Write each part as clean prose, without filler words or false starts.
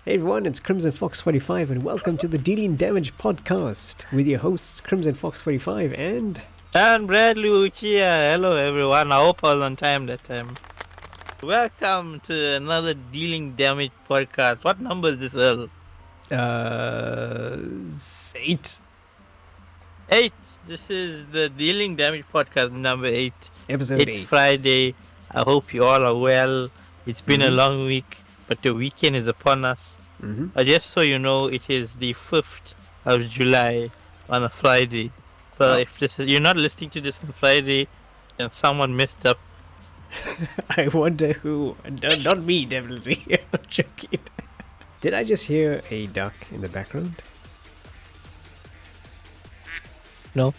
Hey everyone, it's CrimsonFox45 and welcome to the Dealing Damage podcast with your hosts CrimsonFox45 and Bradley Uchiha. Hello everyone, I hope I was on time that time. Welcome to another Dealing Damage podcast. What number is this, Earl? 8. 8. This is the Dealing Damage podcast number 8. Episode it's 8. Friday. I hope you all are well. It's been a long week, but the weekend is upon us. Just so you know, it is the 5th of July on a Friday. So if you're not listening to this on Friday, then someone messed up. I wonder who. Not me, definitely. I'm joking. Did I just hear a duck in the background? No.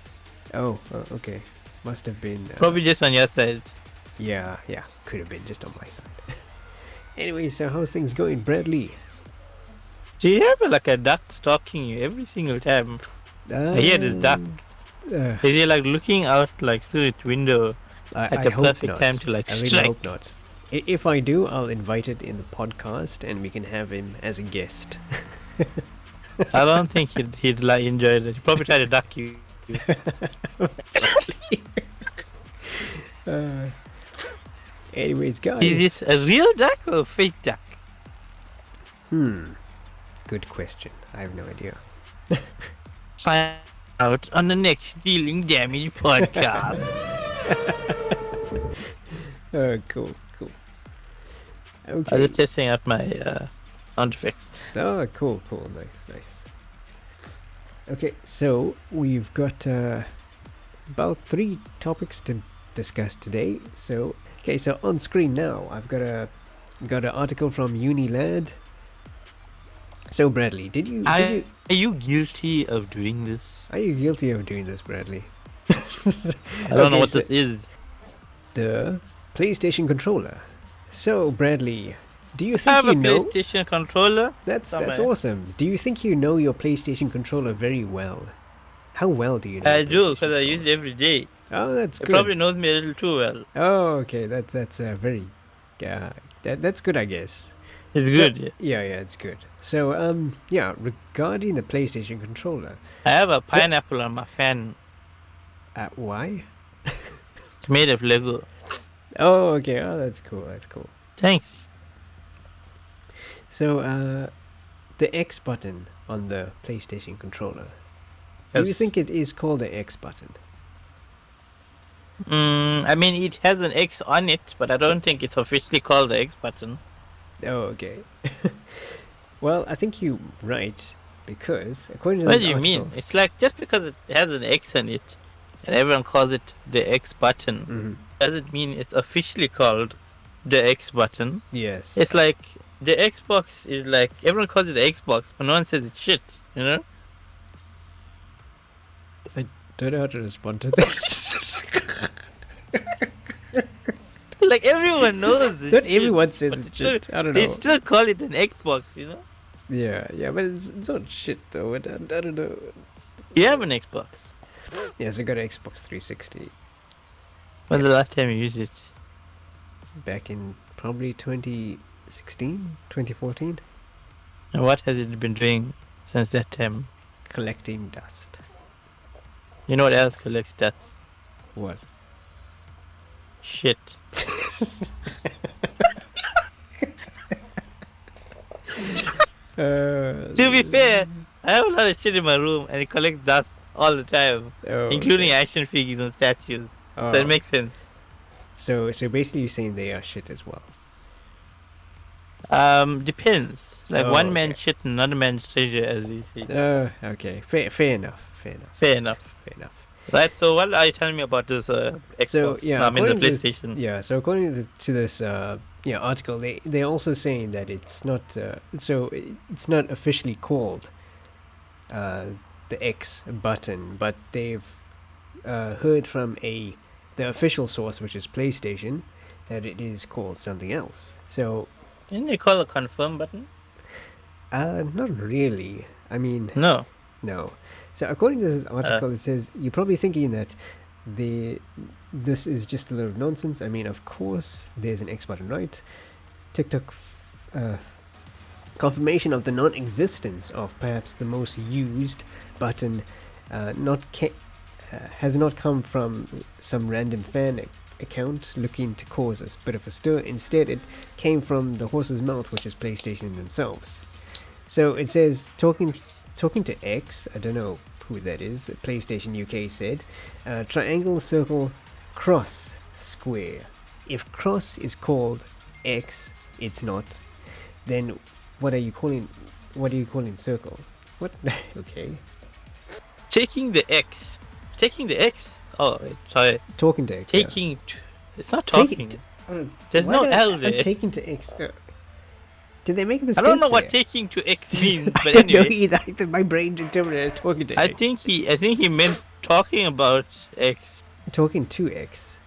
Oh, okay. Must have been... Probably just on your side. Yeah. Could have been just on my side. Anyway, so how's things going, Bradley? Do you have like a duck stalking you every single time? I hear this duck. Is he like looking out like through its window at the perfect time to like strike? I really hope not. If I do, I'll invite it in the podcast and we can have him as a guest. I don't think he'd like enjoy it. He'd probably try to duck you. Anyways, guys. Is this a real duck or a fake duck? Good question. I have no idea. Find out on the next Dealing Damage podcast. Cool. I Okay. was just testing out my sound effects. Oh, cool. Nice. Okay, so we've got about 3 topics to discuss today. So on screen now, I've got an article from Unilad. So Bradley, Are you guilty of doing this? Are you guilty of doing this, Bradley? I don't know what this is. The PlayStation controller. So Bradley, do you I think have you a know? PlayStation controller. That's awesome. Do you think you know your PlayStation controller very well? How well do you know? I do, because I use it every day. Oh, that's It good. probably knows me a little too well. Oh, okay. That's very. That's good, I guess. It's good. Yeah, it's good. So regarding the PlayStation controller, I have a pineapple on my fan. why? It's made of Lego. Oh, okay. Oh, that's cool. Thanks. So the X button on the PlayStation controller. Yes. Do you think it is called the X button? I mean, it has an X on it, but I don't think it's officially called the X button. Oh, okay. Well, I think you're right, because according to What this do you article, mean? It's like just because it has an X on it, and everyone calls it the X button, doesn't mean it's officially called the X button. Yes. It's like the Xbox is like everyone calls it the Xbox, but no one says it's shit. You know? I don't know how to respond to that. Like everyone knows it's Not shit, everyone says but it's they shit. I don't They know. still call it an Xbox, you know? Yeah, but it's not shit though. I don't know. You have an Xbox. Yes, I got an Xbox 360 When's the last time you used it? back in probably 2016, 2014. And what has it been doing since that time? Collecting dust. You know what else collects dust? What? Shit. To be fair, I have a lot of shit in my room and it collects dust all the time, including action figures and statues. So it makes sense. So basically you're saying they are shit as well. Depends. Like one man's shit and another man's treasure, as you say. Okay. Fair enough. Fair enough. Right, so what are you telling me about this Xbox? So yeah, I mean the according to PlayStation. so according to this article, they're also saying that it's not it's not officially called the X button, but they've heard from the official source, which is PlayStation, that it is called something else. So Didn't they call it a confirm button? not really. I mean, No. no. So according to this article, it says you're probably thinking that this is just a lot of nonsense. I mean, of course, there's an X button, right? TikTok confirmation of the non-existence of perhaps the most used button has not come from some random fan account looking to cause a bit of a stir. Instead, it came from the horse's mouth, which is PlayStation themselves. So it says talking to X. I don't know who that is. PlayStation UK said triangle, circle, cross, square. If cross is called X, it's not. Then what are you calling circle? What? Okay. Taking the X. Oh, sorry. Talking to X. Taking. Yeah. It's not talking. There's no L there. Taking to X. Did they make a mistake? I don't know there? what taking to X means, but I don't anyway. know either. My brain interpreted it as talking to X. I think he meant talking about X. Talking to X.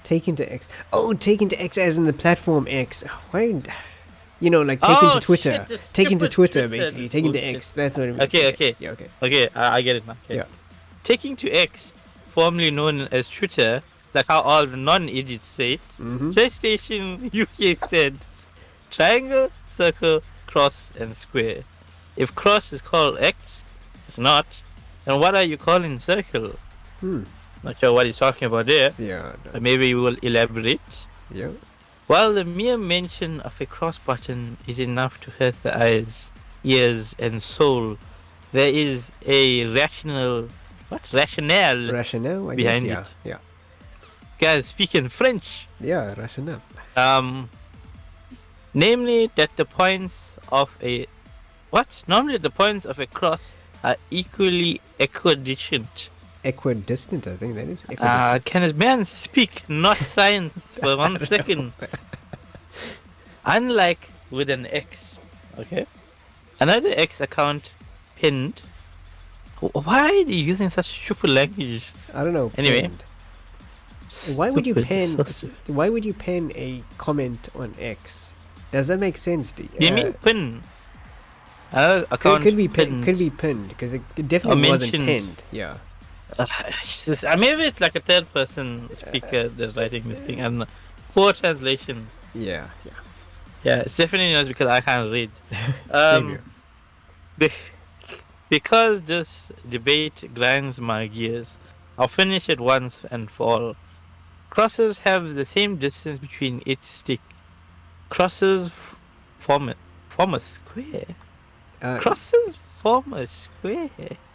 Taking to X. Oh, taking to X as in the platform X. Why? You know, like taking to Twitter. Taking to Twitter, basically. Taking to X. That's what it means. Okay. Yeah, okay. Okay, I get it now. Okay. Yeah. Taking to X, formerly known as Twitter, like how all the non-idiots say it, PlayStation UK said triangle, circle, cross, and square. If cross is called X, it's not. And what are you calling circle? Not sure what he's talking about there. Yeah. No. Maybe we will elaborate. Yeah. While the mere mention of a cross button is enough to hurt the eyes, ears, and soul, there is a rationale I behind guess, it. Yeah. Guys, speaking French. Yeah, rationale. Namely that the points of a cross are equally equidistant. Equidistant, I think that is. Can a man speak not science for 1 second? Unlike with an X, okay? Another X account pinned. Why are you using such stupid language? I don't know. Anyway. Pinned. Why would you pen a comment on X? Does that make sense to you? You mean pin? Another account could be pinned because it definitely wasn't pinned. Yeah. Maybe it's like a third person speaker that's writing this thing and poor translation. Yeah. Yeah, it's definitely not because I can't read. Because this debate grinds my gears, I'll finish it once and for all. Crosses have the same distance between each stick. Crosses form a square. Crosses form a square.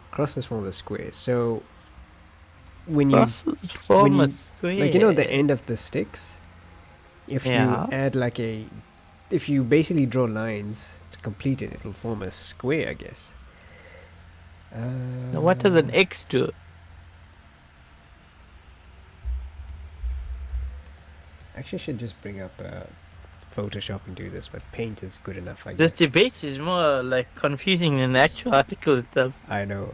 Crosses form a square. So when a square. Like, you know, the end of the sticks. If you add if you basically draw lines to complete it, it'll form a square, I guess. Now what does an X do? Actually, I should just bring up Photoshop and do this, but Paint is good enough, I guess. This debate is more like confusing than the actual article itself. I know.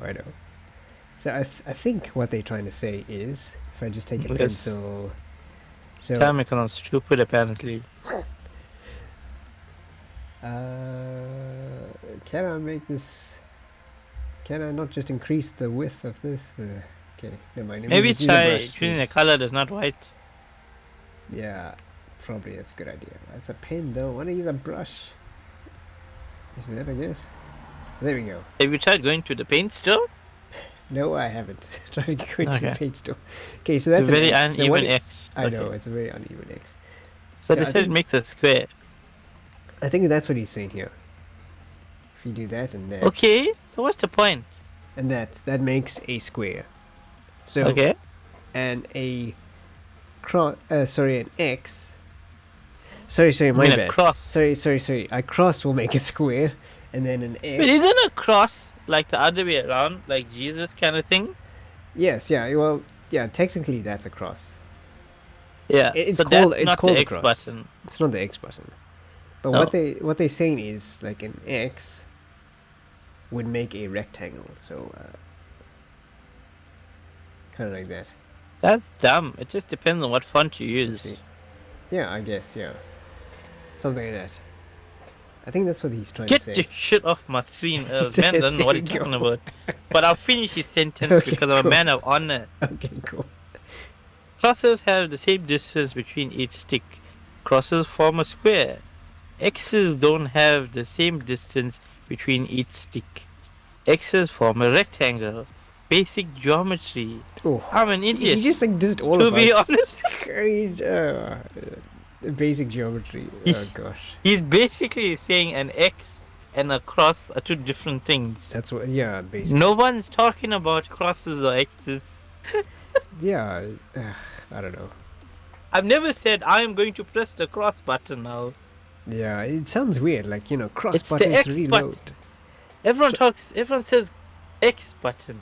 So I think what they're trying to say is, if I just take a pencil... So, tell me, I'm stupid apparently. Can I make this... Can I not just increase the width of this? Okay, never mind. Maybe try choosing a color that's not white. Yeah, probably that's a good idea. That's a pen though. I want to use a brush. Is that, I guess? There we go. Have you tried going to the paint store? No, I haven't. Tried going to the paint store. Okay, so that's a very X. uneven X. I know, it's a very uneven X. So they said it makes a square. I think that's what he's saying here. If you do that and that. Okay, so what's the point? And that makes a square. So okay. And an X. Sorry, my bad. Cross. Sorry. A cross will make a square, and then an X. But isn't a cross like the other way around, like Jesus kind of thing? Yes, yeah. Well, yeah. Technically, that's a cross. Yeah. It's so called. That's it's not called the a X cross. button. It's not the X button. But No. what they're saying is like an X would make a rectangle. So kind of like that. That's dumb. It just depends on what font you use. Yeah, I guess. Yeah. Something like that. I think that's what he's trying Get to say. the shit off my screen. Man doesn't know what he's talking about. But I'll finish his sentence Okay, because I'm a cool. man of honor. Okay, cool. Crosses have the same distance between each stick. Crosses form a square. X's don't have the same distance between each stick. X's form a rectangle. Basic geometry. Oh, I'm an idiot. he just like dissed all To of be us. honest. Basic geometry. Oh gosh. He's basically saying an X and a cross are two different things. That's what. Yeah, basically. No one's talking about crosses or X's. Yeah, I don't know. I've never said I am going to press the cross button now. Yeah, it sounds weird. Like, you know, cross It's the buttons X reload. Everyone says X button.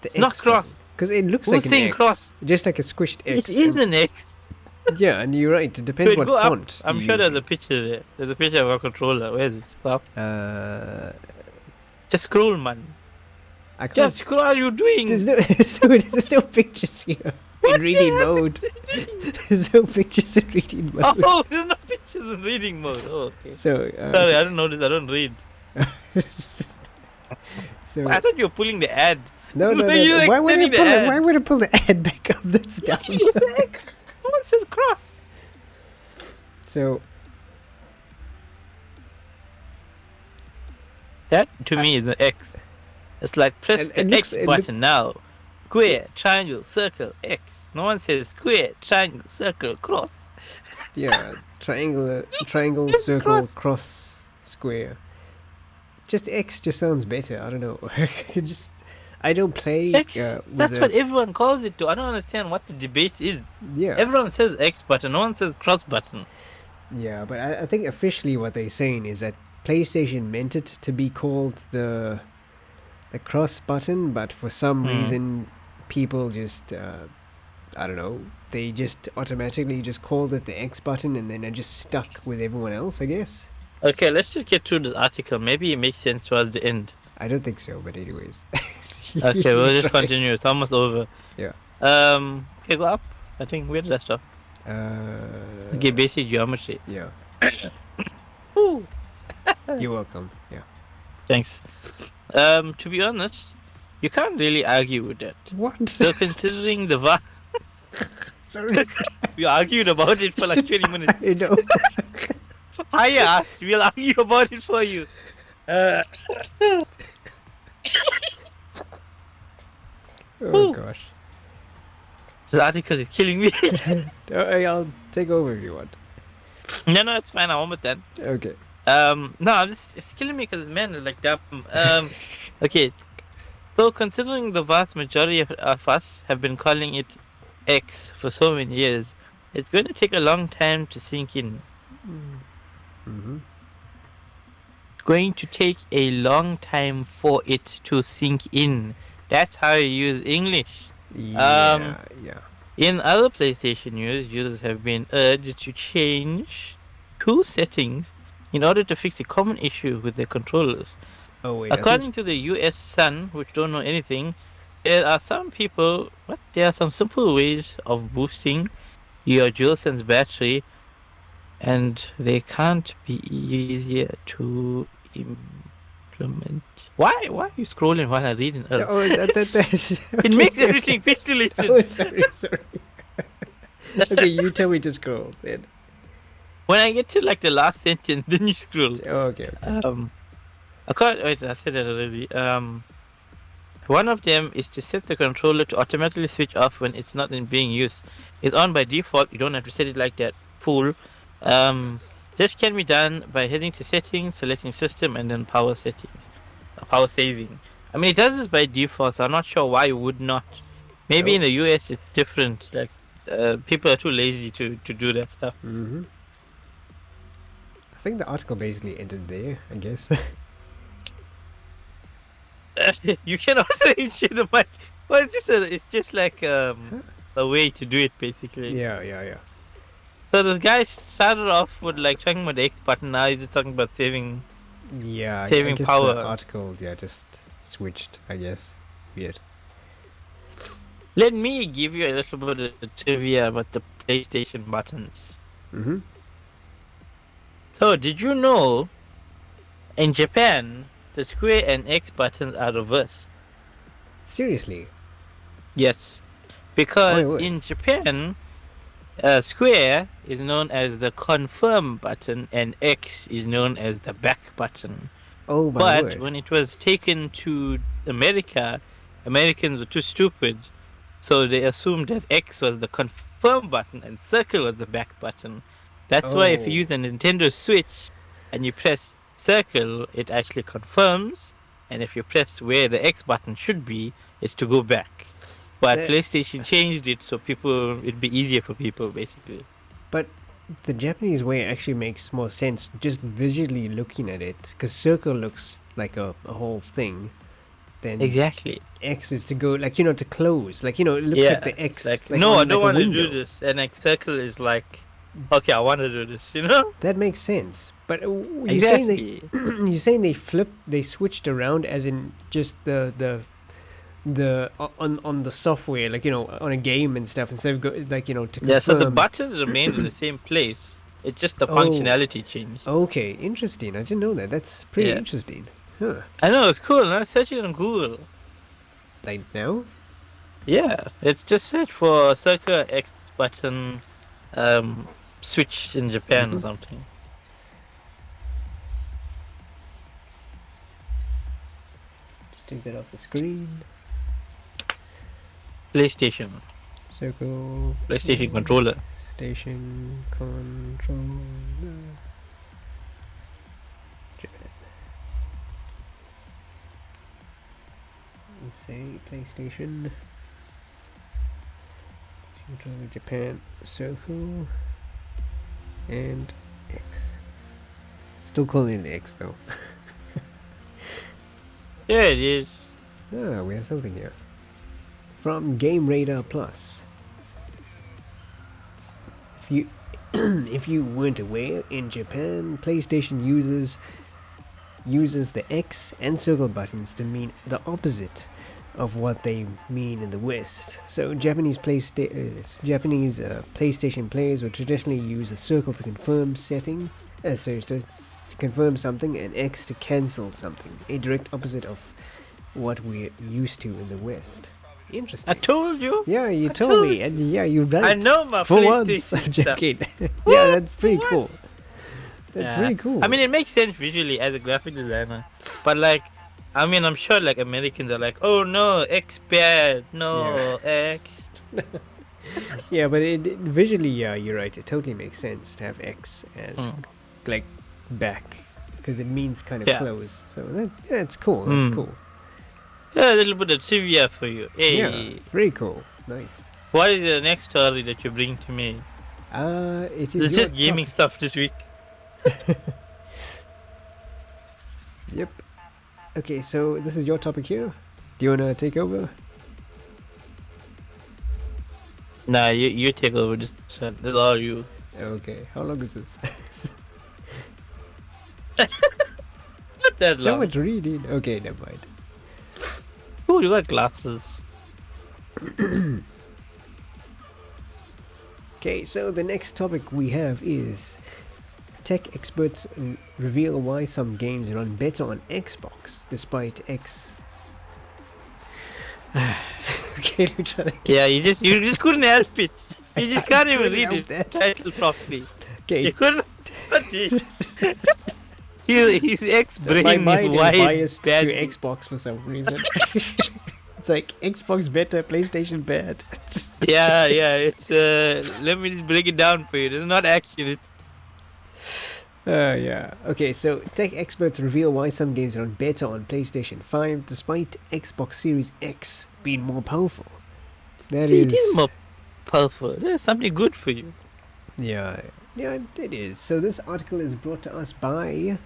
The It's not cross. Because it looks Who's like an saying X. cross? Just like a squished X. It is an X. Yeah, and you're right. It depends Wait, what go font. up. I'm you sure there's use. a picture there. There's a picture of our controller. Where is it? Go up. Just scroll, man. I can't. Just scroll. What are you doing? There's no pictures here. In reading mode. There's no pictures in reading mode. Oh, there's no pictures in reading mode. Oh, okay. So, Sorry, I don't know this. I don't read. so I thought you were pulling the ad. no. You're Why would I extending the pull it? ad. Why would I pull the ad back up? That's dumb. It's X. What says cross? So, That to me is an X. It's like press And the it looks- X it button now. Square, triangle, circle, X. No one says square, triangle, circle, cross. yeah, triangle, Just circle, cross, square. Just X just sounds better. I don't know. I don't play. X. With That's a- what everyone calls it to. I don't understand what the debate is. Yeah. Everyone says X button. No one says cross button. Yeah, but I think officially what they're saying is that PlayStation meant it to be called the cross button, but for some reason people just I don't know, they just automatically just called it the X button and then it just stuck with everyone else, I guess. Okay, let's just get through this article. Maybe it makes sense towards the end. I don't think so, but anyways. Okay, we'll just Try. continue. It's almost over. Yeah. Okay, go up. I think where did I stop? Okay, basic geometry. Yeah. Ooh. You're welcome. Yeah. Thanks. To be honest, you can't really argue with that. What? So considering the vast, Sorry. we argued about it for like 20 minutes. I know. I asked, we'll argue about it for you. Oh Ooh. gosh. This article is killing me. I'll take over if you want. No, it's fine. I'm almost done. Okay. No, it's killing me because men are like dumb. Okay. So considering the vast majority of us have been calling it X for so many years, it's going to take a long time to sink in. Mm-hmm. It's going to take a long time for it to sink in. That's how you use English. Yeah. In other PlayStation news, users have been urged to change two settings in order to fix a common issue with their controllers. Oh wait. According to the US Sun, which don't know anything, there are some simple ways of boosting your DualSense battery, and they can't be easier to implement. Why are you scrolling while I'm reading? Oh, It makes everything pixelated. Oh, sorry. Okay, you tell me to scroll then. When I get to like the last sentence, then you scroll. Oh, okay. Wait, I said that already. One of them is to set the controller to automatically switch off when it's not in being used. It's on by default. You don't have to set it like that. Fool. This can be done by heading to settings, selecting system, and then power settings. Power saving. I mean, it does this by default, so I'm not sure why it would not. Maybe in the US it's different. Like people are too lazy to do that stuff. Mm-hmm. I think the article basically ended there, I guess. You can also share the mic. Well, it's just like a way to do it basically. Yeah. So this guy started off with like talking about the X button. Now he's just talking about saving. Yeah, Saving I guess power. The article, just switched, I guess. Weird. Let me give you a little bit of trivia about the PlayStation buttons. Mm-hmm. So did you know, in Japan, the square and X buttons are reversed? Seriously? Yes. Because in Japan, square is known as the confirm button and X is known as the back button. Oh my But word. when it was taken to America, Americans were too stupid, so they assumed that X was the confirm button and circle was the back button. That's why if you use a Nintendo Switch and you press circle, it actually confirms, and if you press where the X button should be, it's to go back. But PlayStation changed it so it'd be easier for people, basically. But the Japanese way actually makes more sense just visually looking at it, because circle looks like a whole thing. Then exactly, X is to go, like, to close, like, it looks like the X. Like, no, I don't want to do this, and like circle is like, okay, I want to do this, That makes sense. But you're saying you're saying they switched around, as in just the on the software, like, on a game and stuff, instead of to confirm. Yeah, so the buttons remained in the same place. It's just the functionality changed. Okay, interesting. I didn't know that. That's pretty interesting. Huh. I know, it's cool. I searched it on Google. Like now? Yeah, it's just search for circle X button switch in Japan or something. Just take that off the screen. PlayStation. Circle. PlayStation controller. Station controller. Say PlayStation. Controller Japan. Circle. And X. Still calling it X though. Yeah, it is. Ah, we have something here. From Game Radar Plus. If you weren't aware, in Japan, PlayStation uses the X and circle buttons to mean the opposite of what they mean in the West. So Japanese PlayStation players would traditionally use the circle to confirm to confirm something, and X to cancel something, a direct opposite of what we're used to in the West. Interesting. I told you. Yeah, you told me, and yeah, you're right. I know my for PlayStation once. I'm joking. Yeah, that's pretty cool. That's really cool. I mean, it makes sense visually as a graphic designer, but like, I mean, I'm sure like Americans are like, oh no, X bad, no X. Yeah, but visually, yeah, you're right. It totally makes sense to have X as like back, because it means kind of close. So that's cool. That's cool. Yeah, a little bit of trivia for you. Hey. Yeah, very cool. Nice. What is the next story that you bring to me? It's just gaming stuff this week. Yep. Okay, so this is your topic here. Do you wanna take over? Nah, you take over this. This is all you. Okay. How long is this? Not that long. So much reading. Okay, never mind. Oh, you got glasses. Okay, so the next topic we have is tech experts reveal why some games run better on Xbox despite X. Okay, let me try that. Yeah, you just couldn't help it. You just can't even read the title properly. Okay. You couldn't. His X-brain My mind is is wide biased to bad. Xbox for some reason. It's like Xbox better, PlayStation bad. Yeah, it's let me just break it down for you. It's not accurate. Yeah. Okay, so tech experts reveal why some games run better on PlayStation 5 despite Xbox Series X being more powerful. It is more powerful. There's something good for you. Yeah, it is. So this article is brought to us by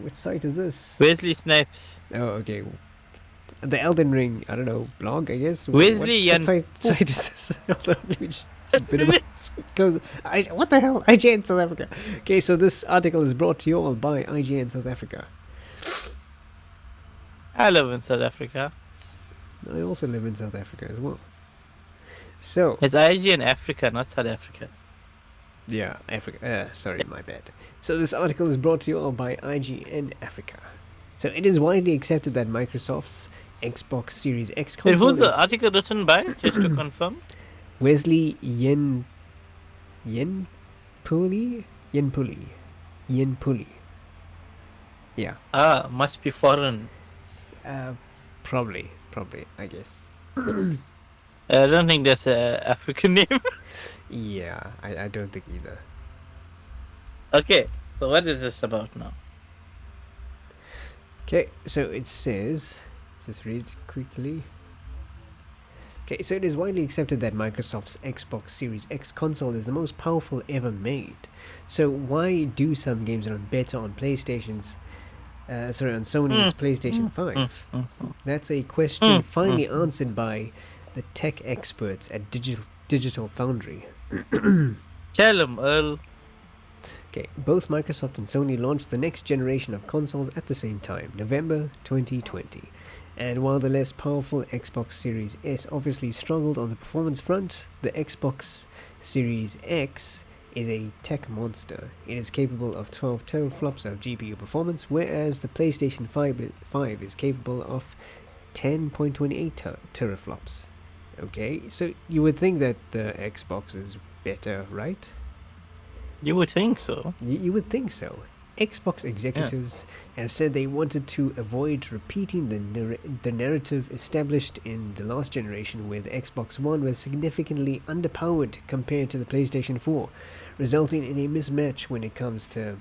which site is this? Wesley Snipes. Oh, okay. The Elden Ring, I don't know, blog, I guess. Wesley what site is this? Hold on, let me just close. What the hell? IGN South Africa. Okay, so this article is brought to you all by IGN South Africa. I live in South Africa. I also live in South Africa as well. So it's IGN Africa, not South Africa. Yeah, Africa. Sorry, my bad. So this article is brought to you all by IGN Africa. So it is widely accepted that Microsoft's Xbox Series X Wait, console who's the article written by? Just to confirm. Wesley Yenpuli. Yeah. Must be foreign. Probably, I guess. I don't think that's an African name. Yeah, I don't think either. Okay, so what is this about now? Okay, so it says, just read quickly. Okay, so it is widely accepted that Microsoft's Xbox Series X console is the most powerful ever made. So why do some games run better on PlayStation's, on Sony's PlayStation 5? That's a question finally answered by the tech experts at Digital Foundry. Tell him, Earl. Okay, both Microsoft and Sony launched the next generation of consoles at the same time, November 2020. And while the less powerful Xbox Series S obviously struggled on the performance front, the Xbox Series X is a tech monster. It is capable of 12 teraflops of GPU performance, whereas the PlayStation 5 is capable of 10.28 teraflops. Okay, so you would think that the Xbox is better, right? You would think so. You would think so. Xbox executives have said they wanted to avoid repeating the narrative established in the last generation, where the Xbox One was significantly underpowered compared to the PlayStation 4, resulting in a mismatch when it comes to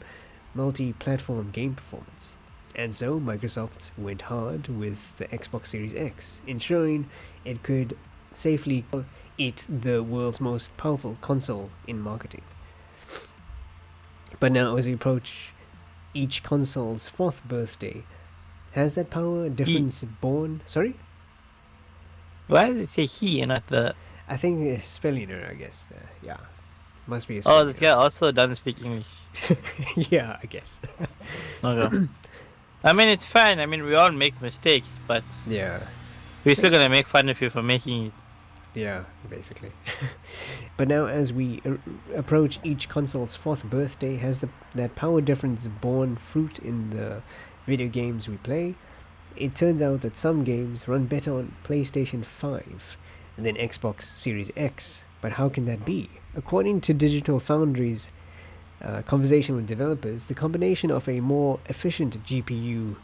multi-platform game performance. And so Microsoft went hard with the Xbox Series X, ensuring it could safely eat the world's most powerful console in marketing. But now, as we approach each console's 4th birthday, has that power difference born? Sorry? Why did it say he and not the? I think the spelling error, I guess. Yeah. Must be a spelling Oh, this guy also doesn't speak English. Yeah, I guess. Okay. I mean, it's fine. I mean, we all make mistakes, but yeah. we're still gonna make fun of you for making it. Yeah, basically. But now, as we approach each console's 4th birthday, has that power difference borne fruit in the video games we play? It turns out that some games run better on PlayStation 5 than Xbox Series X. But how can that be? According to Digital Foundry's conversation with developers, the combination of a more efficient GPU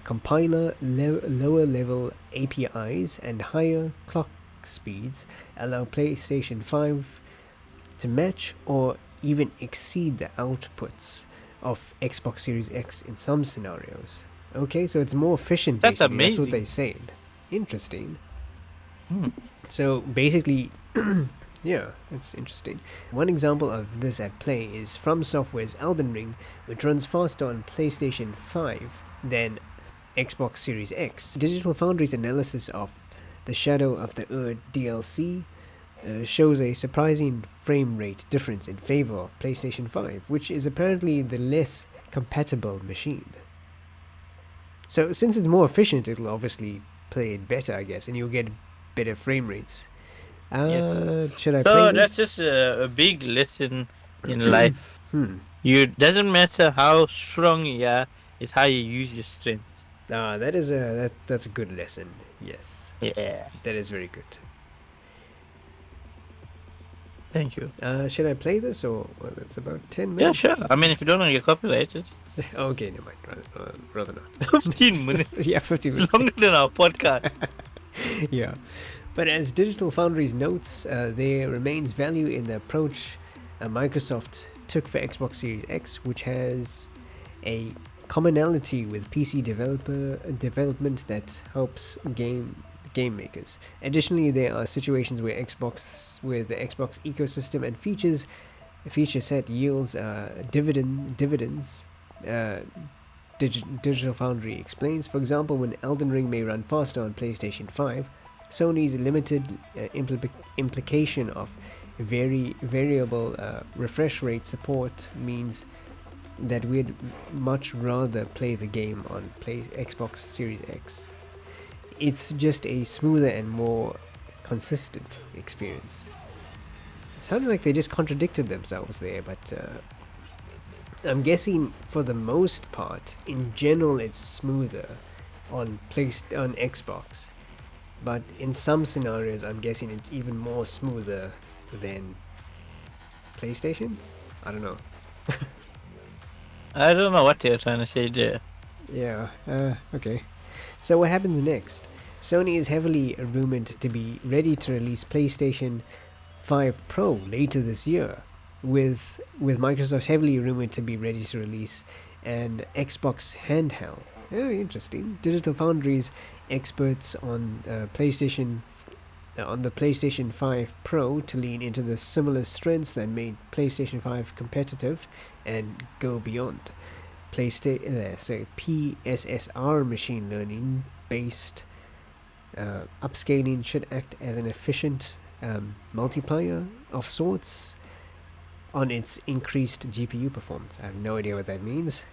compiler, lower level APIs, and higher clock speeds allow PlayStation 5 to match or even exceed the outputs of Xbox Series X in some scenarios. Okay, so it's more efficient. That's basically. amazing. That's what they said. Interesting. So basically, yeah, that's interesting. One example of this at play is From Software's Elden Ring, which runs faster on PlayStation 5 than Xbox Series X. Digital Foundry's analysis of the Shadow of the Erd DLC shows a surprising frame rate difference in favor of PlayStation 5, which is apparently the less compatible machine. So since it's more efficient, it'll obviously play it better, I guess, and you'll get better frame rates. Yes. Should I play So this? that's just a big lesson in life. You doesn't matter how strong you are, it's how you use your strength. That's a good lesson. Yes. Yeah. That is very good. Thank you. Should I play this, or it's about 10 minutes? Yeah, sure. I mean, if you don't want to get copyrighted. Okay, never mind. Rather not. 15 minutes. Yeah, 15 minutes. It's longer than our podcast. Yeah. But as Digital Foundry's notes, there remains value in the approach Microsoft took for Xbox Series X, which has a commonality with PC development that helps game makers. Additionally, there are situations where the Xbox ecosystem and feature set yields dividends. Digital Foundry explains, for example, when Elden Ring may run faster on PlayStation 5, Sony's limited implication of variable refresh rate support means that we'd much rather play the game on Xbox Series X. It's just a smoother and more consistent experience. It sounded like they just contradicted themselves there, but I'm guessing for the most part, in general, it's smoother on Xbox, but in some scenarios, I'm guessing it's even more smoother than PlayStation. I don't know. I don't know what they're trying to say there. Yeah. Okay. So what happens next? Sony is heavily rumored to be ready to release PlayStation 5 Pro later this year, with Microsoft heavily rumored to be ready to release an Xbox handheld. Oh, interesting. Digital Foundry's experts on the PlayStation 5 Pro to lean into the similar strengths that made PlayStation 5 competitive and go beyond. PSSR machine learning based upscaling should act as an efficient multiplier of sorts on its increased GPU performance. I have no idea what that means.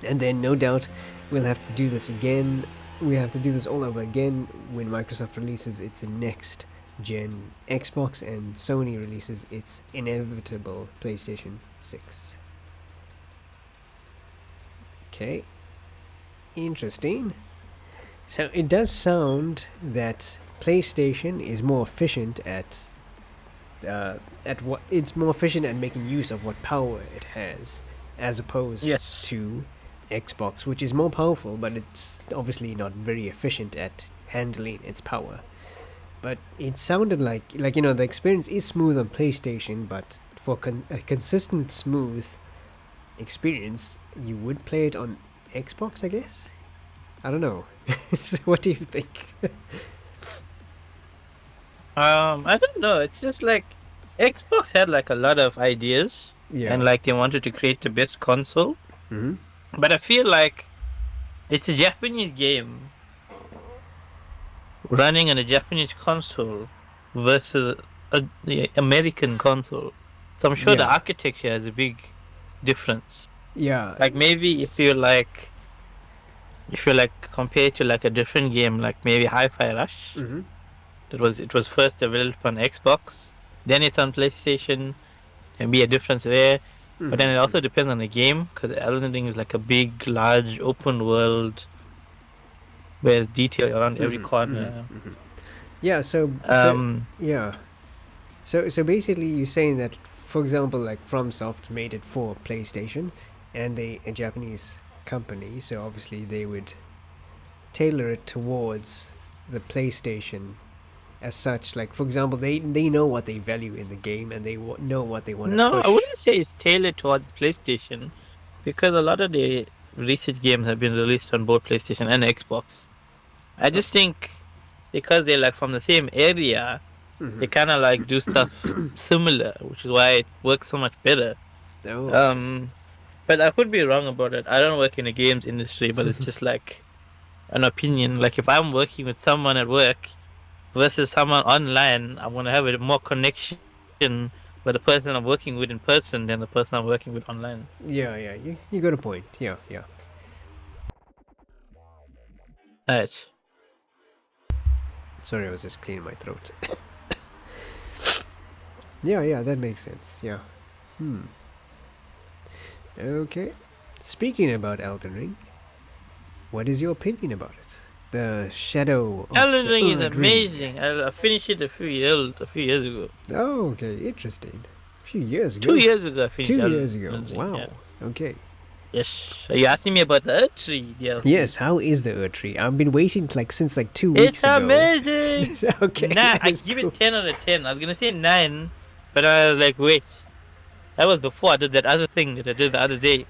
And then no doubt we'll have to do this again. We have to do this all over again when Microsoft releases its next gen Xbox and Sony releases its inevitable PlayStation 6. Okay. Interesting. So it does sound that PlayStation is more efficient at what it's more efficient at making use of what power it has, as opposed to Xbox, which is more powerful, but it's obviously not very efficient at handling its power. But it sounded like the experience is smooth on PlayStation, but for a consistent smooth experience, you would play it on Xbox, I guess. I don't know. What do you think? I don't know. It's just like Xbox had like a lot of ideas, and like they wanted to create the best console. Mm-hmm. But I feel like it's a Japanese game running on a Japanese console versus the American console. So I'm sure the architecture has a big difference. Yeah. Like maybe if you like compared to like a different game, like maybe Hi-Fi Rush, it was first developed on Xbox, then it's on PlayStation, and be a difference there. But then it also depends on the game, because Elden Ring is like a big, large, open world where there's detail around every corner. Yeah. So basically, you're saying that, for example, like FromSoft made it for PlayStation, and a Japanese company, so obviously they would tailor it towards the PlayStation as such. Like, for example, they know what they value in the game, and they know what they want to push. No, I wouldn't say it's tailored towards PlayStation, because a lot of the recent games have been released on both PlayStation and Xbox. I just think because they're like from the same area, they kind of like do stuff similar, which is why it works so much better. But I could be wrong about it. I don't work in the games industry, but it's just like an opinion. Like if I'm working with someone at work versus someone online, I'm gonna have a more connection with the person I'm working with in person than the person I'm working with online. Yeah, you got a point. Yeah. Right. Sorry, I was just clearing my throat. Yeah, that makes sense. Yeah. Okay. Speaking about Elden Ring, what is your opinion about it? The Shadow of Elden Ring is Erd amazing. I finished it a few years ago. Oh, okay, interesting. A few years ago. 2 years ago I finished 2 Elden years ago. Ring, Wow. yeah. Okay. Yes. Are you asking me about the Erd Tree DLC? Yes. How is the Erd Tree? I've been waiting since 2 weeks It's ago. amazing. Okay. Nah, I give it 10 out of 10. I was gonna say 9, but I was like, wait. That was before I did that other thing that I did the other day.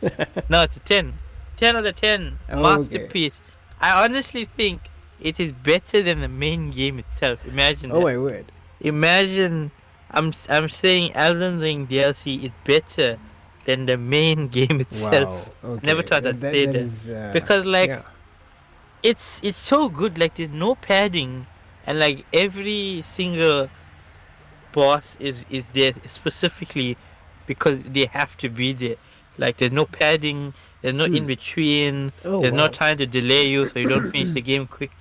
No, it's a 10. 10 out of 10. Masterpiece. I honestly think it is better than the main game itself. Imagine that. Oh, I would. Imagine, I'm saying Elden Ring DLC is better than the main game itself. Wow. Okay. Never thought I'd say that. Because like, it's so good. Like there's no padding, and like every single boss is there specifically because they have to be there. Like there's no padding, there's no in between, there's no time to delay you so you don't finish the game quick.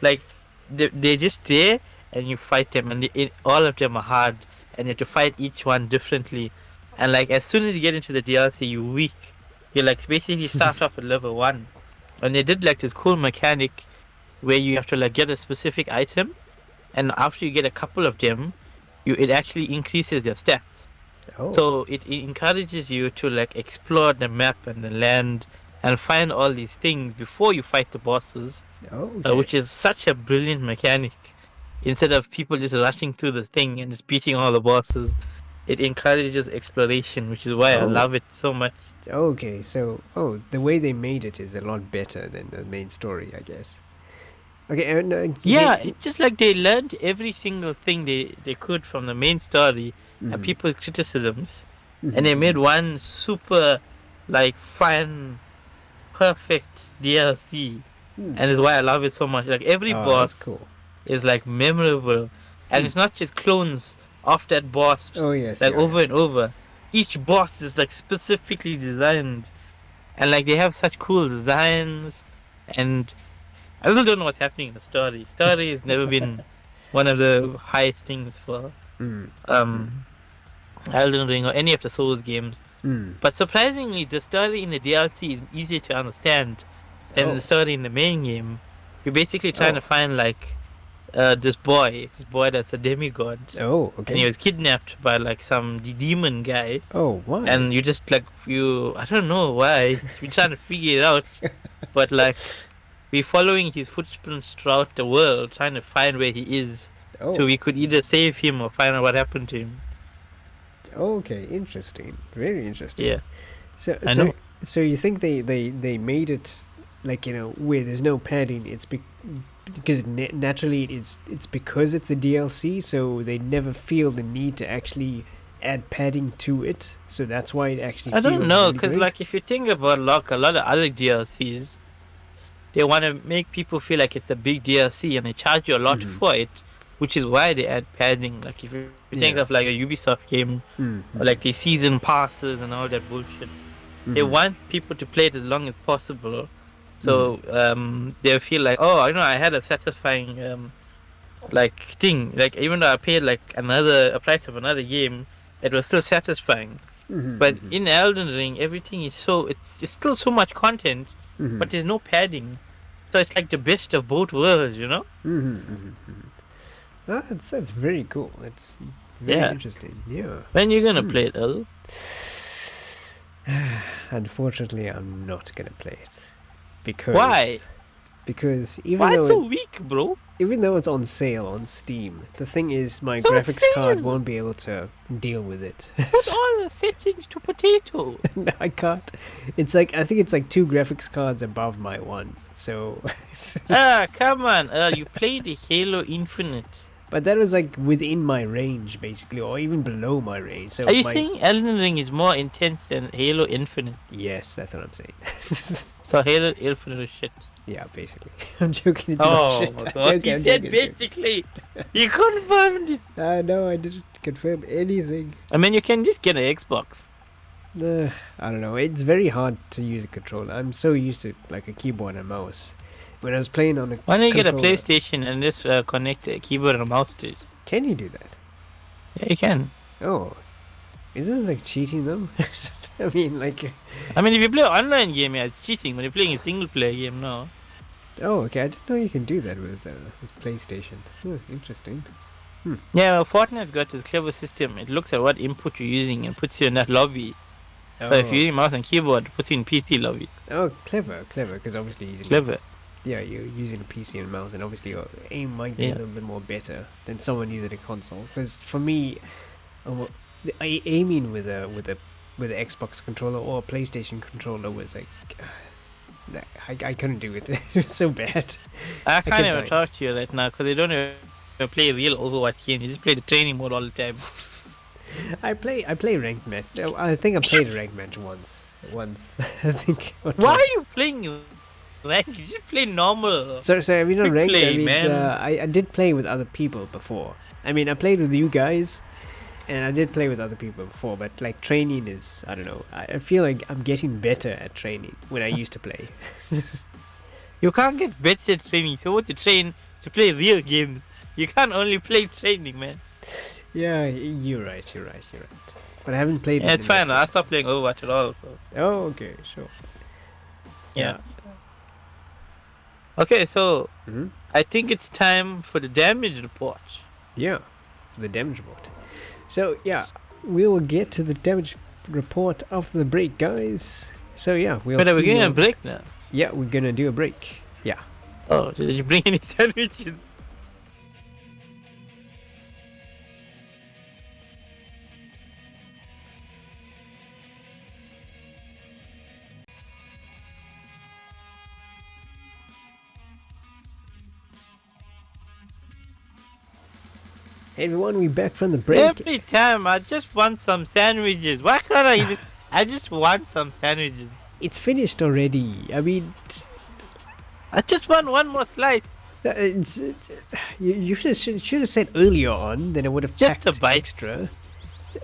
Like they're just there and you fight them, and all of them are hard, and you have to fight each one differently. And like as soon as you get into the DLC, you're weak. You like basically start off at level 1, and they did like this cool mechanic where you have to like get a specific item, and after you get a couple of them, it actually increases your stats. Oh. So it encourages you to like explore the map and the land and find all these things before you fight the bosses. Okay. Which is such a brilliant mechanic. Instead of people just rushing through the thing and just beating all the bosses, it encourages exploration, which is why I love it so much. Okay, so the way they made it is a lot better than the main story, I guess. Okay, and Yeah, it's just like they learned every single thing they could from the main story and people's criticisms, and they made one super like fun, perfect DLC, and is why I love it so much. Like every boss is like memorable, and it's not just clones of that boss. Oh yes, like over and over. Each boss is like specifically designed, and like they have such cool designs, and I still don't know what's happening in the story. Story has never been one of the highest things for Elden Ring or any of the Souls games. But surprisingly, the story in the DLC is easier to understand than the story in the main game. You're basically trying to find like this boy that's a demigod. Oh, okay. And he was kidnapped by like some demon guy. Oh, why? And you just like I don't know why. We're trying to figure it out, but like we're following his footprints throughout the world, trying to find where he is, so we could either save him or find out what happened to him. Okay, interesting. Very interesting. Yeah. So you think they made it like, where there's no padding? It's because naturally it's because it's a DLC, so they never feel the need to actually add padding to it. So that's why it actually. I don't know, because really like if you think about like a lot of other DLCs, they want to make people feel like it's a big DLC and they charge you a lot for it, which is why they add padding. Like if you think of like a Ubisoft game, or like the season passes and all that bullshit, they want people to play it as long as possible. So they feel like, I had a satisfying like thing. Like even though I paid like a price of another game, it was still satisfying. But in Elden Ring, everything is it's still so much content, but there's no padding. So it's like the best of both worlds, That's very cool. It's very interesting. Yeah. When you gonna play it, El? Unfortunately, I'm not gonna play it. Because why? Because why so weak, bro? Even though it's on sale on Steam, the thing is my graphics card won't be able to deal with it. Put all the settings to potato. No, I can't. It's like I think it's like 2 graphics cards above my one. So. Come on! You played the Halo Infinite. But that was like within my range, basically, or even below my range. So are you saying Elden Ring is more intense than Halo Infinite? Yes, that's what I'm saying. So Halo Infinite is shit. Yeah, basically. I'm joking. It's not shit. My God. You said basically. You confirmed it. No, I didn't confirm anything. I mean, you can just get an Xbox. I don't know. It's very hard to use a controller. I'm so used to like a keyboard and mouse. When I was playing on a why don't you get a PlayStation and just connect a keyboard and a mouse to it? Can you do that? Yeah, you can. Oh. Isn't it like cheating though? I mean, like. If you play an online game, yeah, it's cheating. When you're playing a single player game, no. Oh, okay. I didn't know you can do that with PlayStation. Interesting. Yeah, well, Fortnite's got this clever system. It looks at what input you're using and puts you in that lobby. So if you're using mouse and keyboard, it puts you in PC lobby. Oh, clever, because obviously you're using yeah, you're using a PC and mouse, and obviously your aim might be a little bit more better than someone using a console. Because for me, aiming with a Xbox controller or a PlayStation controller was like, I couldn't do it. It was so bad. I can't even talk to you right now because they don't even play real Overwatch game. You just play the training mode all the time. I play ranked match. I think I played a ranked match once. I think. Why are you playing ranked? You just play normal. Sorry, I mean not ranked. Play, I mean, man. I did play with other people before. I mean, I played with you guys, and I did play with other people before. But like training is, I don't know. I feel like I'm getting better at training when I used to play. You can't get better at training. So what to train to play real games? You can't only play training, man. Yeah, you're right. But I haven't played. Yeah, it's fine. I stopped playing Overwatch at all. So. Oh, okay, sure. Yeah. Okay, so I think it's time for the damage report. Yeah, the damage report. So yeah, we'll get to the damage report after the break, guys. So yeah, we'll But are we see getting you. a break now? Yeah, we're gonna do a break. Yeah. Oh, did you bring any sandwiches? Hey everyone, we back from the break. Every time I just want some sandwiches. Why can't I just? I just want some sandwiches. It's finished already. I mean, I just want one more slice. You should have said earlier on. Then I would have Just packed a bite. extra.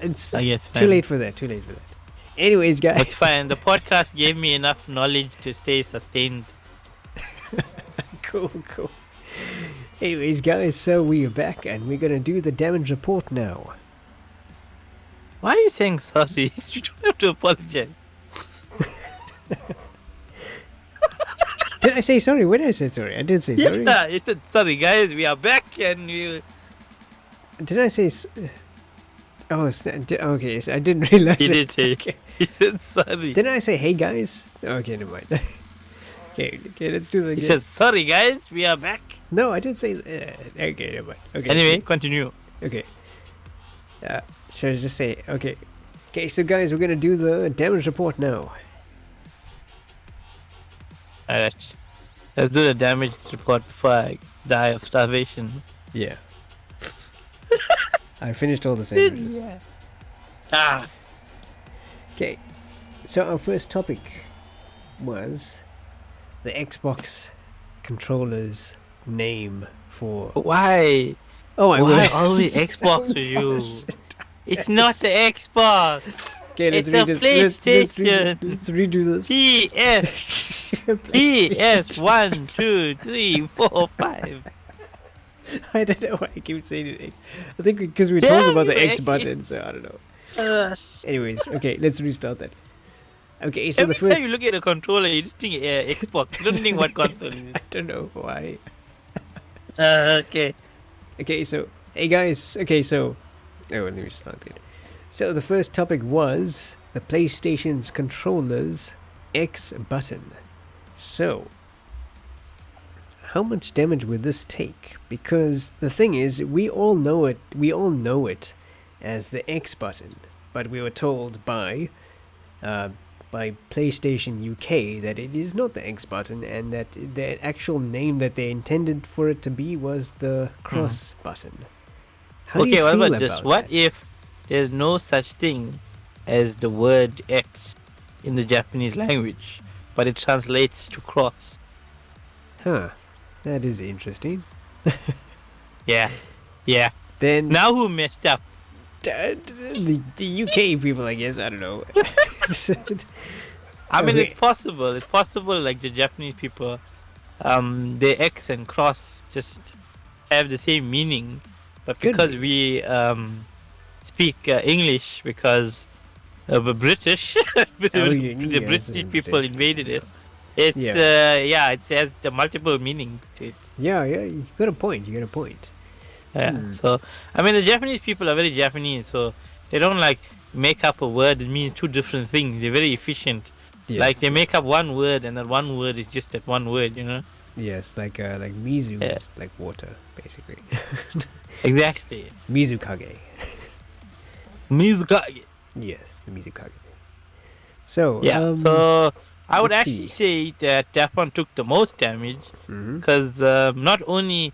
It's I guess too late for that. Too late for that. Anyways, guys. It's fine. The podcast gave me enough knowledge to stay sustained. Cool. Anyways, guys, so we are back and we're gonna do the damage report now. Why are you saying sorry? You don't have to apologize. Did I say sorry? When did I say sorry? I did say sorry. Yeah, you said sorry, guys. We are back and we. Did I say? Oh, okay. So I didn't realize. He did say. Okay. He said sorry. Didn't I say hey guys? Okay, never mind. Okay, let's do that again. He said sorry, guys. We are back. No, I didn't say. Okay, never mind. Okay. Anyway, continue. Okay. Should I just say okay? Okay, so guys, we're gonna do the damage report now. Alright. Let's do the damage report before I die of starvation. Yeah. I finished all the sandwiches. Yeah. Ah. Okay, so our first topic was the Xbox controller's name for. Why? Oh, I Why will. always Xbox to you? It's not the Xbox. Okay, let's It's a PlayStation. Let's redo this. PS. PS 1, 2, 3, 4, 5. I don't know why I keep saying it. I think because we're Damn talking about the you, X X. button, so I don't know. Anyways, okay, let's restart that. Okay, so Every the first. time you look at a controller, you just think Xbox. You don't think what console is I don't know why. Okay. Okay, so hey guys. Okay, so let me start it. So the first topic was the PlayStation's controller's X button. So how much damage would this take? Because the thing is, we all know it. We all know it as the X button, but we were told by PlayStation UK that it is not the X button, and that the actual name that they intended for it to be was the cross button. How do you what feel about this? What that? if there's no such thing as the word X in the Japanese language, but it translates to cross? Huh. That is interesting. Yeah. Then Now who messed up? the UK people, I guess. I don't know. I mean, Okay. it's possible. It's possible, like the Japanese people, the X and cross just have the same meaning, but Could because be. we speak English, because of the British, the yes, British it's people British. invaded it. It's Yeah. it has the multiple meanings to it. Yeah, you got a point. Yeah. So I mean, the Japanese people are very Japanese, so they don't like make up a word that means two different things. They're very efficient. Yes. Like they make up one word, and that one word is just that one word, you know. Yes, like Mizu Yeah. is like water, basically. Exactly. Mizukage. Mizukage. Yes, the Mizukage. So Yeah. So I would let's actually see. say that that one took the most damage, Mhm. because not only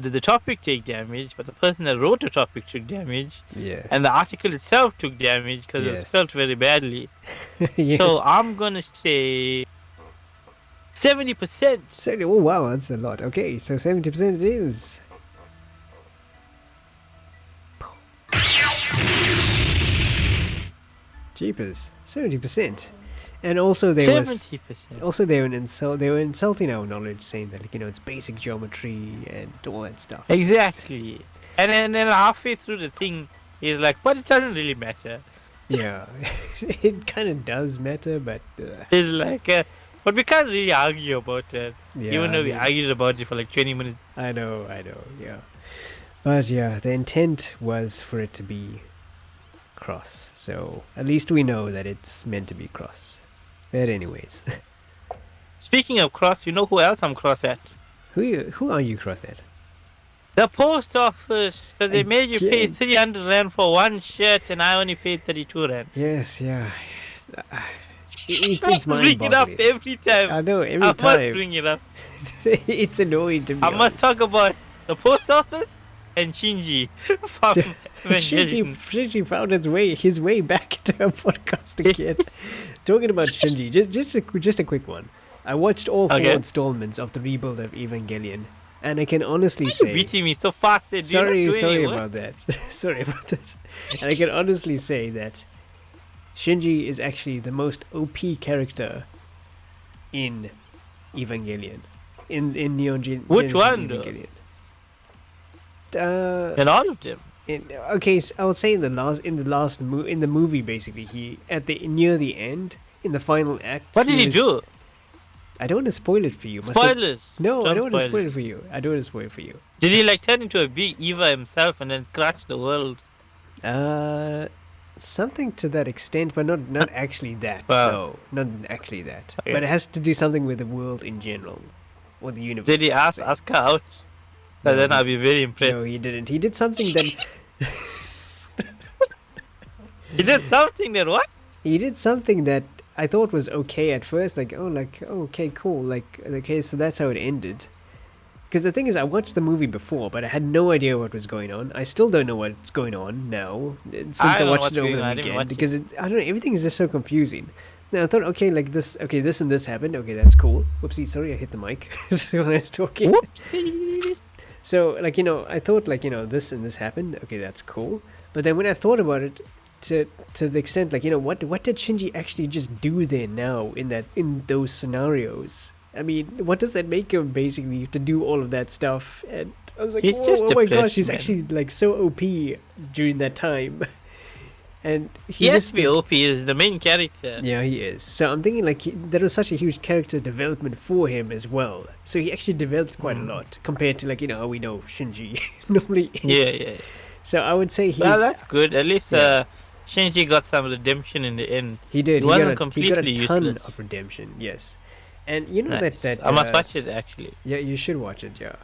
did the topic take damage, but the person that wrote the topic took damage, Yeah. and the article itself took damage because it was Yes. spelled very badly. Yes. So I'm gonna say 70%. Oh wow, that's a lot. Okay, so 70% it is. Jeepers, 70%. And also they were 70%. they were insulting our knowledge, saying that it's basic geometry and all that stuff. Exactly. And then halfway through the thing, he's like, but it doesn't really matter. Yeah, it kind of does matter, but It's like, But we can't really argue about it. Yeah, Even though I we mean, argued about it for like 20 minutes. I know, yeah. But yeah, the intent was for it to be cross. So at least we know that it's meant to be cross. But anyways. Speaking of cross, you know who else I'm cross at? Who are you cross at? The post office, because they made you pay Again. 300 rand for one shirt and I only paid 32 rand. Yes, yeah. It's mind bring it up boggling. every time. I know, every I must time. bring it up. It's annoying to me. I must talk about the post office and Shinji from Evangelion. Shinji found his way back to a podcast again. Talking about Shinji, just a quick one. I watched all 4 installments of the rebuild of Evangelion, and I can honestly say, beating me so fast. Sorry about that. Sorry about that. And I can honestly say that Shinji is actually the most OP character in Evangelion, in Neon Genesis Which one? Evangelion. In all of them. Okay, so I would say in the movie, basically, he near the end, in the final act. What did he do? I don't want to spoil it for you. Spoilers. No, I don't want to spoil it for you. I don't want to spoil it for you. Did he like turn into a big Eva himself and then crash the world? Something to that extent, but not actually that. No, not actually that. Okay. But it has to do something with the world in general, or the universe. Did he ask Asuka out? No, then I'll be very impressed. No, he didn't. He did something that. He did something that what? He did something that I thought was okay at first. Okay, cool. Okay, so that's how it ended. Because the thing is, I watched the movie before, but I had no idea what was going on. I still don't know what's going on now, since I watched it over the weekend. Because I don't know, everything is just so confusing. Now I thought, okay, this and this happened. Okay, that's cool. Whoopsie, sorry, I hit the mic when I was talking. Whoopsie. So, I thought, this and this happened. Okay, that's cool. But then when I thought about it, to the extent, what did Shinji actually just do there now in those scenarios? I mean, what does that make him basically to do all of that stuff? And I was like, oh my gosh, he's actually so OP during that time. And he has to be OP, is the main character. Yeah, he is. So I'm thinking there was such a huge character development for him as well. So he actually developed quite a lot compared to how we know Shinji normally is. Yeah. So I would say that's good. At least Shinji got some redemption in the end. He did. He wasn't completely he got a ton useless. of redemption. Yes. And you know that I must watch it actually. Yeah, you should watch it. Yeah.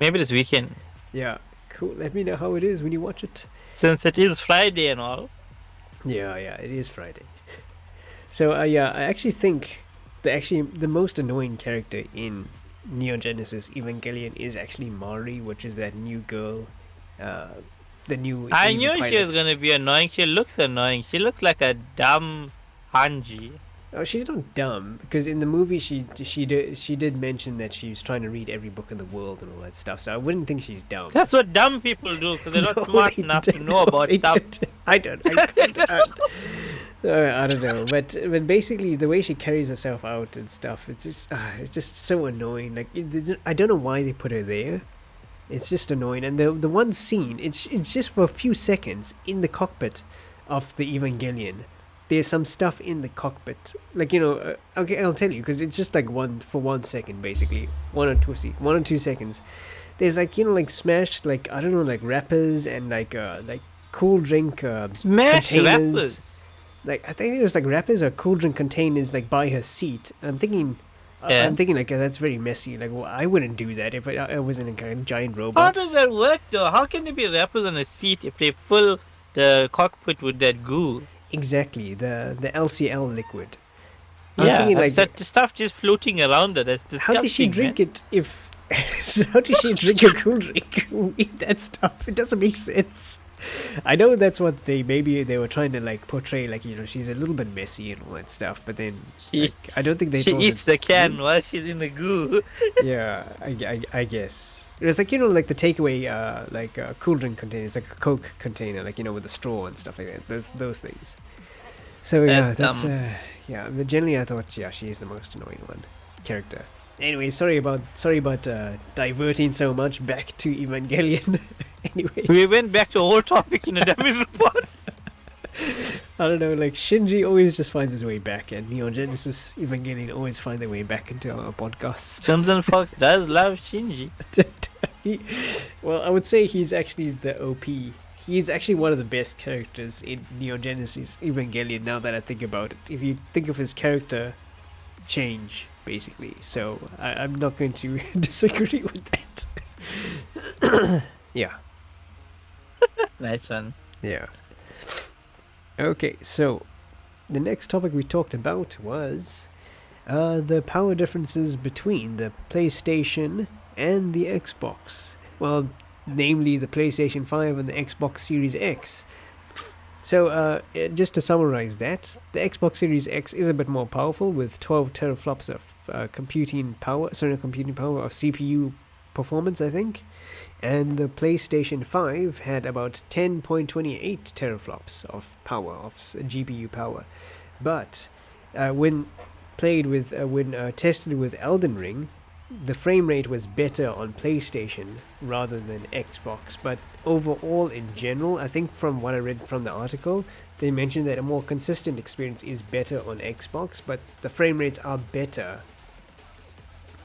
Maybe this weekend. Yeah, cool. Let me know how it is when you watch it. Since it is Friday and all. Yeah, it is Friday. So I actually think the most annoying character in Neon Genesis Evangelion is actually Mari, which is that new girl, the new. I knew she was gonna be annoying. She looks annoying. She looks like a dumb Hanji. Oh, she's not dumb, because in the movie she did mention that she's trying to read every book in the world and all that stuff. So I wouldn't think she's dumb. That's what dumb people do, because they're not smart enough to know about stuff. I don't know, but basically the way she carries herself out and stuff, it's just so annoying. I don't know why they put her there. It's just annoying. And the one scene, it's just for a few seconds in the cockpit of the Evangelion. There's some stuff in the cockpit, okay, I'll tell you, because it's just 1 second, basically, 1 or 2 seconds. There's smashed I don't know wrappers and cool drink smashed containers. Wrappers. I think there's wrappers or cool drink containers by her seat. I'm thinking that's very messy. I wouldn't do that if I was in a giant robot. How does that work though? How can there be wrappers on a seat if they fill the cockpit with that goo? Exactly, the LCL liquid. That stuff just floating around it. That's disgusting. How did she drink it if... How did she drink a cool drink? Eat that stuff. It doesn't make sense. I know that's what they were trying to portray, she's a little bit messy and all that stuff, but then I don't think they she eats the can while she's in the goo. Yeah, I guess. It was the takeaway, cool drink containers, a Coke container, with a straw and stuff like that. Those things. So but generally I thought, she's the most annoying character. Anyway, sorry about diverting so much back to Evangelion. Anyways. We went back to our topic in a damage report. I don't know, like Shinji always just finds his way back, and Neon Genesis Evangelion always find their way back into our podcasts. CrimsonFox does love Shinji. Well, I would say he's actually the OP. He's actually one of the best characters in Neon Genesis Evangelion, now that I think about it. If you think of his character change, basically. So, I'm not going to disagree with that. Yeah. Nice one. Yeah. Okay, so the next topic we talked about was the power differences between the PlayStation and the Xbox. Well, namely the PlayStation 5 and the Xbox Series X. So, just to summarize that, the Xbox Series X is a bit more powerful with 12 teraflops of computing power of CPU performance, I think. And the PlayStation 5 had about 10.28 teraflops of power, of GPU power. But when tested with Elden Ring, the frame rate was better on PlayStation rather than Xbox. But overall, in general, I think from what I read from the article, they mentioned that a more consistent experience is better on Xbox, but the frame rates are better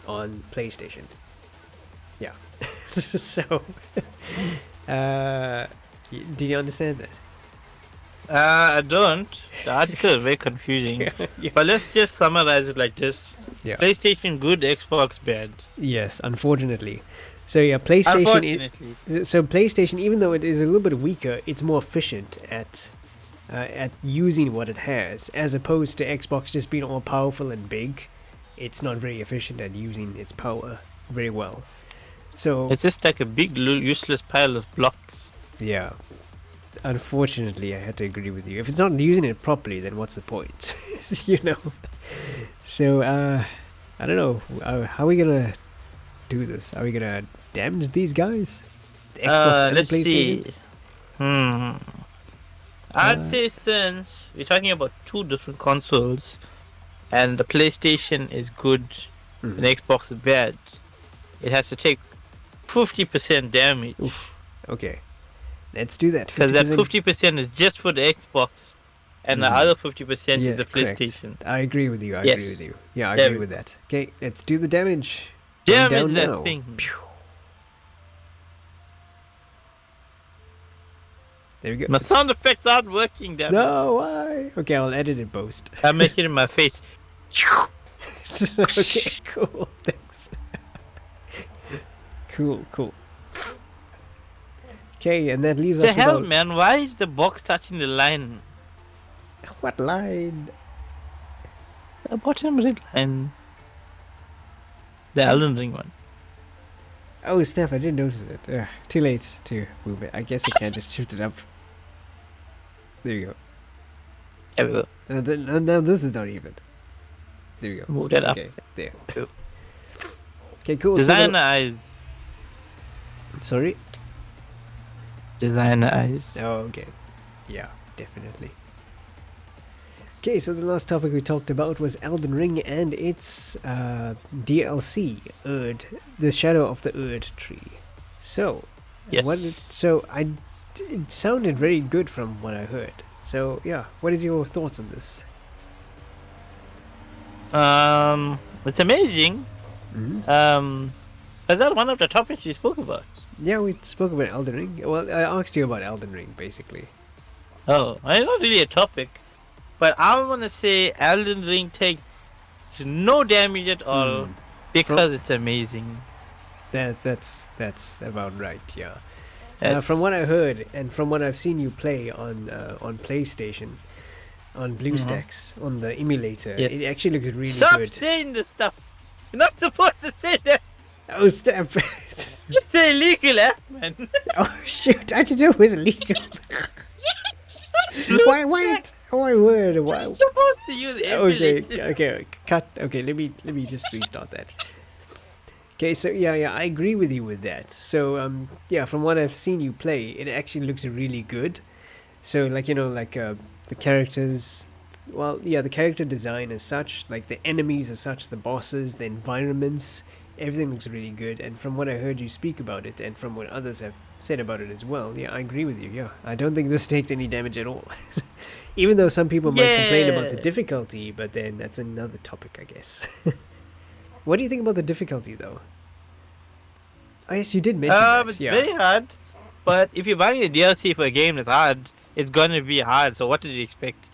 on PlayStation. Yeah. So, did you understand that? I don't. The article is very confusing. Yeah. But let's just summarize it like this. Yeah. PlayStation good, Xbox bad. Yes, unfortunately. So yeah, PlayStation. So PlayStation, even though it is a little bit weaker, it's more efficient at using what it has, as opposed to Xbox just being all powerful and big. It's not very efficient at using its power very well. So it's just like a big useless pile of blocks. Yeah. Unfortunately, I had to agree with you. If it's not using it properly, then what's the point? You know. So I don't know. How are we gonna do this? Are we gonna damage these guys? The Xbox and let's PlayStation? See. I'd say since we're talking about two different consoles, and the PlayStation is good, and the Xbox is bad, it has to take 50% damage. Oof. Okay, let's do that. Because that 50% is just for the Xbox, and the other 50% is the PlayStation. Correct. I agree with you. I agree with you. Yeah, I agree with that. Okay, let's do the damage. Damage that now. Thing. Pew. There we go. My sound effects aren't working. Damn. No, why? Okay, I'll edit it post. I'll make it in my face. Okay, cool. Thanks. Cool. Okay, and that leaves us with... The hell, man? Why is the box touching the line? What line? The bottom red line. The Elden Ring one. Oh, snap, I didn't notice it. Too late to move it. I guess I can't just shift it up. There you go. There we go. Now this is not even. There you go. Move that up. Okay, there. Okay, cool. Designer eyes. Sorry? Designer eyes. Oh, okay. Yeah, definitely. Okay, so the last topic we talked about was Elden Ring and its DLC, Erd, the Shadow of the Erd Tree. So, yes. It sounded very good from what I heard. So, yeah, what is your thoughts on this? It's amazing. Is that one of the topics we spoke about? Yeah, we spoke about Elden Ring. Well, I asked you about Elden Ring, basically. Oh, it's not really a topic. But I want to say Elden Ring takes no damage at all because it's amazing. That's about right, yeah. From what I heard and from what I've seen you play on PlayStation, on BlueStacks, on the emulator, it actually looks really good. Stop saying this stuff! You're not supposed to say that! Oh, stop! It's illegal, man! Oh, shoot, I didn't know it was illegal. Why? Oh my word! Why? You're supposed to use emulator. Okay, cut. Okay, let me just restart that. Okay, so yeah, I agree with you with that. So from what I've seen you play, it actually looks really good. So the characters, the character design as such, like the enemies as such, the bosses, the environments, everything looks really good. And from what I heard you speak about it, and from what others have said about it as well, yeah, I agree with you. Yeah, I don't think this takes any damage at all. Even though some people might complain about the difficulty, but then that's another topic, I guess. What do you think about the difficulty, though? Oh, yes, you did mention that. It's very hard. But if you're buying a DLC for a game that's hard, it's gonna be hard. So what did you expect?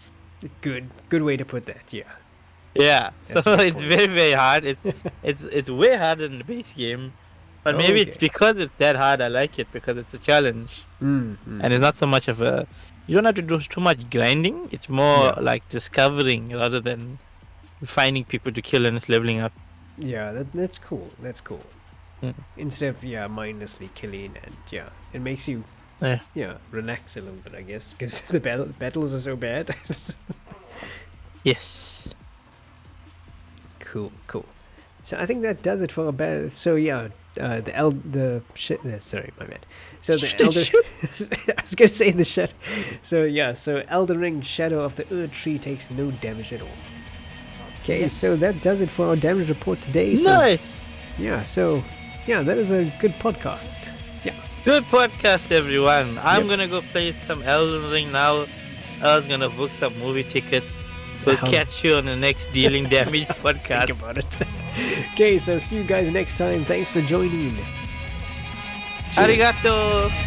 Good way to put that. Yeah. Yeah. So it's very, very hard. It's way harder than the base game. But maybe it's because it's that hard. I like it because it's a challenge, and it's not so much of a. You don't have to do too much grinding. It's more like discovering rather than finding people to kill and it's leveling up. Yeah, that's cool. That's cool. Instead of mindlessly killing, and it makes you relax a little bit, I guess, because the battles are so bad. Yes. Cool. So I think that does it for a battle. So sorry, my bad. So the Elder, I was gonna say the Shadow. So Elden Ring Shadow of the Erd Tree takes no damage at all. Okay, so that does it for our damage report today. So, nice. Yeah, so that is a good podcast. Yeah. Good podcast, everyone. I'm gonna go play some Elden Ring now. I was gonna book some movie tickets. We'll catch you on the next Dealing Damage podcast. Think about it. Okay, so see you guys next time. Thanks for joining. Cheers. Arigato.